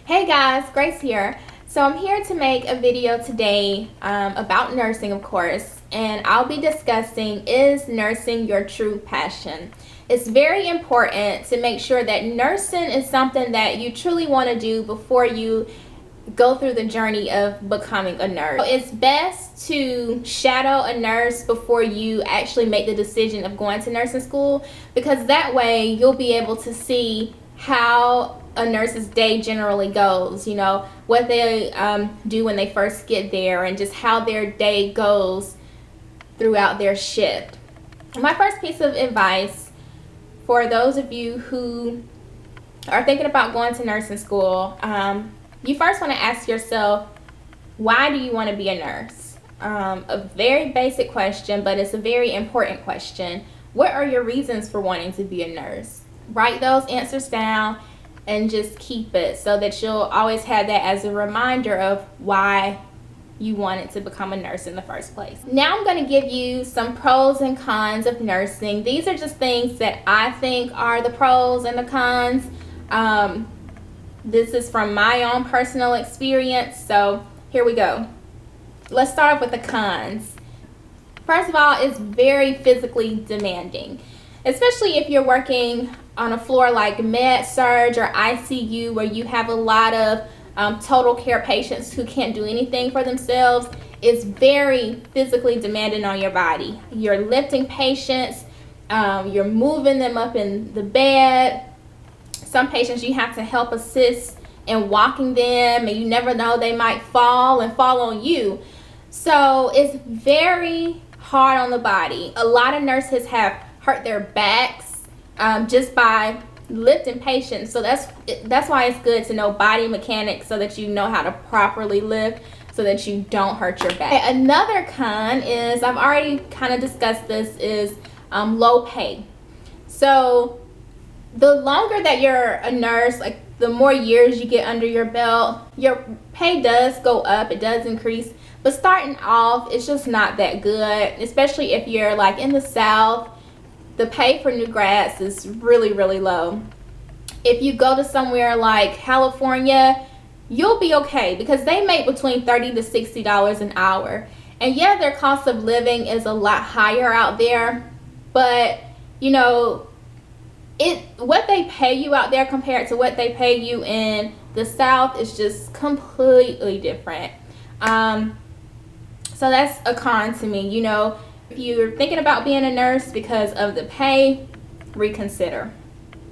Hey guys, Grace here. So I'm here to make a video today about nursing, of course, and I'll be discussing, is nursing your true passion? It's very important to make sure that nursing is something that you truly want to do before you go through the journey of becoming a nurse. So it's best to shadow a nurse before you actually make the decision of going to nursing school, because that way you'll be able to see how a nurse's day generally goes, you know, what they do when they first get there and just how their day goes throughout their shift. My first piece of advice for those of you who are thinking about going to nursing school, you first want to ask yourself, why do you want to be a nurse? A very basic question, but it's a very important question. What are your reasons for wanting to be a nurse? Write those answers down and just keep it so that you'll always have that as a reminder of why you wanted to become a nurse in the first place. Now I'm going to give you some pros and cons of nursing. These are just things that I think are the pros and the cons. This is from my own personal experience, so here we go. Let's start off with the cons. First of all, it's very physically demanding, especially if you're working on a floor like med-surg or ICU, where you have a lot of total care patients who can't do anything for themselves. It's very physically demanding on your body. You're lifting patients, you're moving them up in the bed. Some patients you have to help assist in walking them, and you never know, they might fall and fall on you. So it's very hard on the body. A lot of nurses have hurt their backs just by lifting patients. So that's why it's good to know body mechanics, so that you know how to properly lift, so that you don't hurt your back. Okay, another con is, I've already kind of discussed this, is low pay. So the longer that you're a nurse, like the more years you get under your belt, your pay does go up, it does increase, but starting off it's just not that good, especially if you're like in the South. The pay for new grads is really low. If you go to somewhere like California, you'll be okay, because they make between $30 to $60 an hour. And yeah, their cost of living is a lot higher out there, but you know, what they pay you out there compared to what they pay you in the South is just completely different. So that's a con to me. You know, if you're thinking about being a nurse because of the pay, reconsider.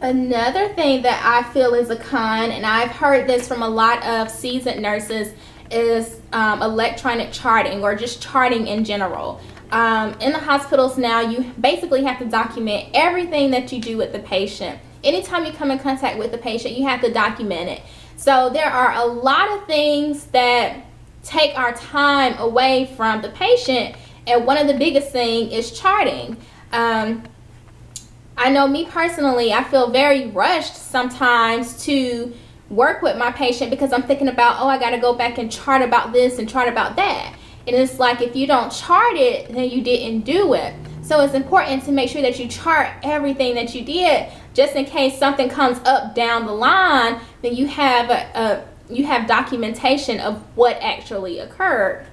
Another thing that I feel is a con, and I've heard this from a lot of seasoned nurses, is electronic charting, or just charting in general. In the hospitals now, you basically have to document everything that you do with the patient. Anytime you come in contact with the patient, you have to document it. So there are a lot of things that take our time away from the patient, and one of the biggest thing is charting. I know me personally, I feel very rushed sometimes to work with my patient, because I'm thinking about, oh, I got to go back and chart about this and chart about that. And it's like, if you don't chart it, then you didn't do it. So it's important to make sure that you chart everything that you did, just in case something comes up down the line, then you have you have documentation of what actually occurred.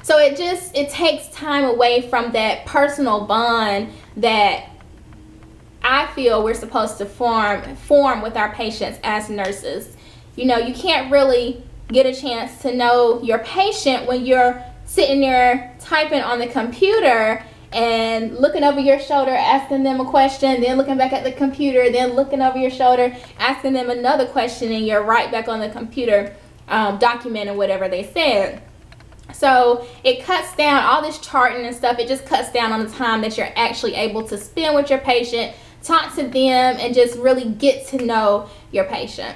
So it takes time away from that personal bond that I feel we're supposed to form with our patients as nurses. You know, you can't really get a chance to know your patient when you're sitting there typing on the computer and looking over your shoulder, asking them a question, then looking back at the computer, then looking over your shoulder, asking them another question, and you're right back on the computer documenting whatever they said. So it cuts down all this charting and stuff. It just cuts down on the time that you're actually able to spend with your patient, talk to them, and just really get to know your patient.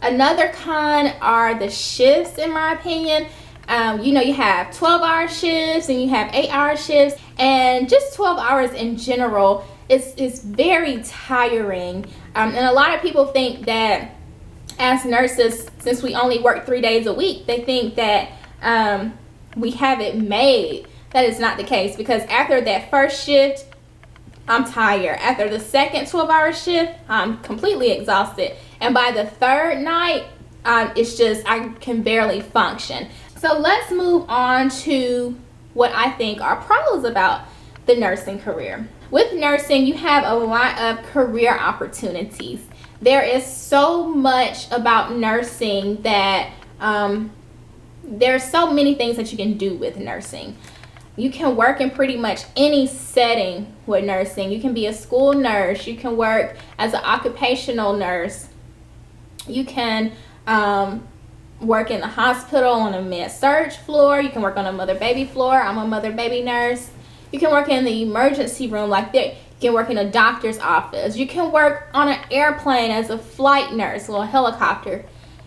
Another con are the shifts, in my opinion. You know, you have 12-hour shifts and you have 8-hour shifts, and just 12 hours in general is very tiring. And a lot of people think that as nurses, since we only work 3 days a week, they think that we have it made. That is not the case, because after that first shift, I'm tired. After the second 12-hour shift, I'm completely exhausted. And by the third night, it's just, I can barely function. So let's move on to what I think are pros about the nursing career. With nursing, you have a lot of career opportunities. There is so much about nursing that there's so many things that you can do with nursing. You can work in pretty much any setting with nursing. You can be a school nurse. You can work as an occupational nurse. You can work in the hospital on a med-surg floor. You can work on a mother-baby floor. I'm a mother-baby nurse. You can work in the emergency room like that. You can work in a doctor's office. You can work on an airplane as a flight nurse or a helicopter.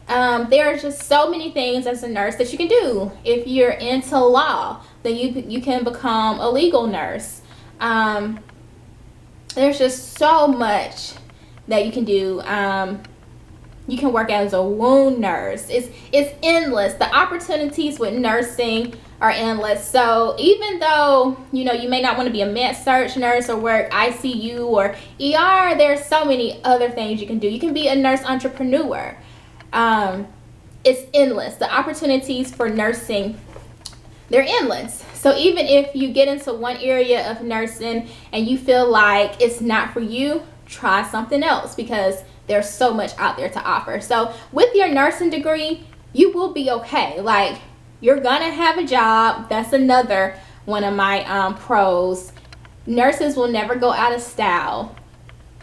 There are just so many things as a nurse that you can do. If you're into law, then you can become a legal nurse. There's just so much that you can do. You can work as a wound nurse. It's endless. The opportunities with nursing are endless. So even though you may not want to be a med-surg nurse or work ICU or ER, there's so many other things you can do. You can be a nurse entrepreneur. It's endless. The opportunities for nursing, they're endless. So even if you get into one area of nursing and you feel like it's not for you, try something else, because there's so much out there to offer. So with your nursing degree, you will be okay. Like, you're gonna have a job. That's another one of my pros. Nurses will never go out of style.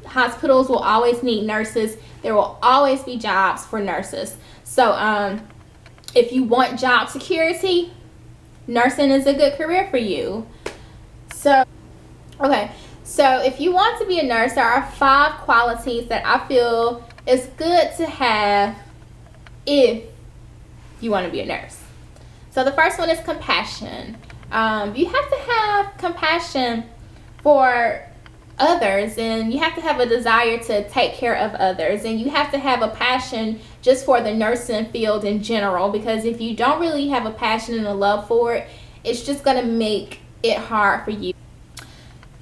Hospitals will always need nurses. There will always be jobs for nurses. So if you want job security, nursing is a good career for you. So if you want to be a nurse, there are 5 qualities that I feel is good to have if you want to be a nurse. So the first one is compassion. You have to have compassion for others, and you have to have a desire to take care of others, and you have to have a passion just for the nursing field in general, because if you don't really have a passion and a love for it, it's just going to make it hard for you.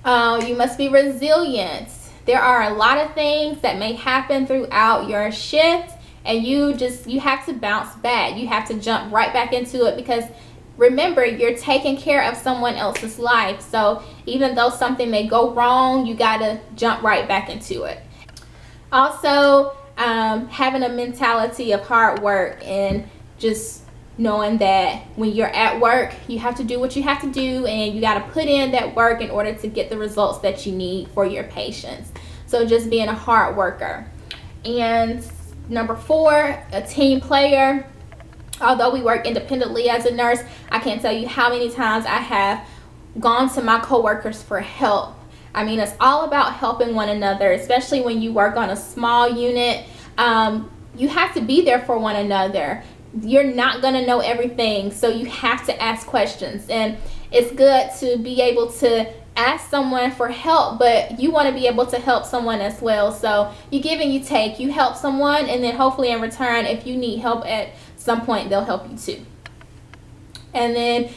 You must be resilient. There are a lot of things that may happen throughout your shift, and you have to bounce back. You have to jump right back into it, because remember, you're taking care of someone else's life. So even though something may go wrong, you gotta jump right back into it. Also, having a mentality of hard work, and just knowing that when you're at work, you have to do what you have to do, and you gotta put in that work in order to get the results that you need for your patients. So just being a hard worker. And number 4, a team player. Although we work independently as a nurse, I can't tell you how many times I have gone to my coworkers for help. I mean, it's all about helping one another, especially when you work on a small unit. You have to be there for one another. You're not going to know everything, so you have to ask questions. And it's good to be able to ask someone for help, but you want to be able to help someone as well. So you give and you take. You help someone, and then hopefully in return, if you need help at some point, they'll help you too. And then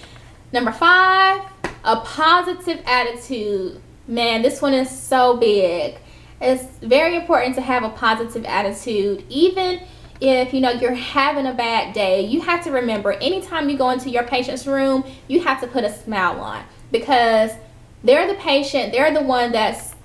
number 5, a positive attitude. Man, this one is so big. It's very important to have a positive attitude. Even if you're having a bad day, you have to remember, anytime you go into your patient's room, you have to put a smile on, because they're the patient. They're the one that's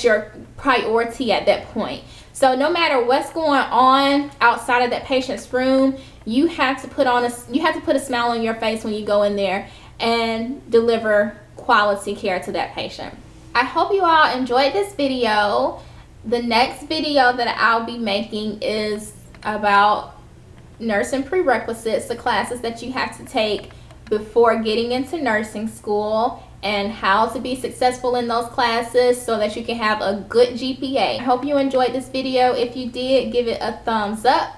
your priority at that point. So no matter what's going on outside of that patient's room, you have to put a smile on your face when you go in there and deliver quality care to that patient. I hope you all enjoyed this video. The next video that I'll be making is about nursing prerequisites, the classes that you have to take before getting into nursing school, and how to be successful in those classes so that you can have a good GPA. I hope you enjoyed this video. If you did, give it a thumbs up.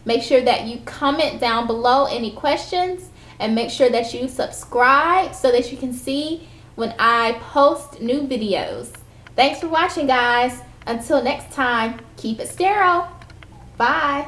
Make sure that you comment down below any questions, and make sure that you subscribe so that you can see when I post new videos. Thanks for watching, guys. Until next time, keep it sterile. Bye.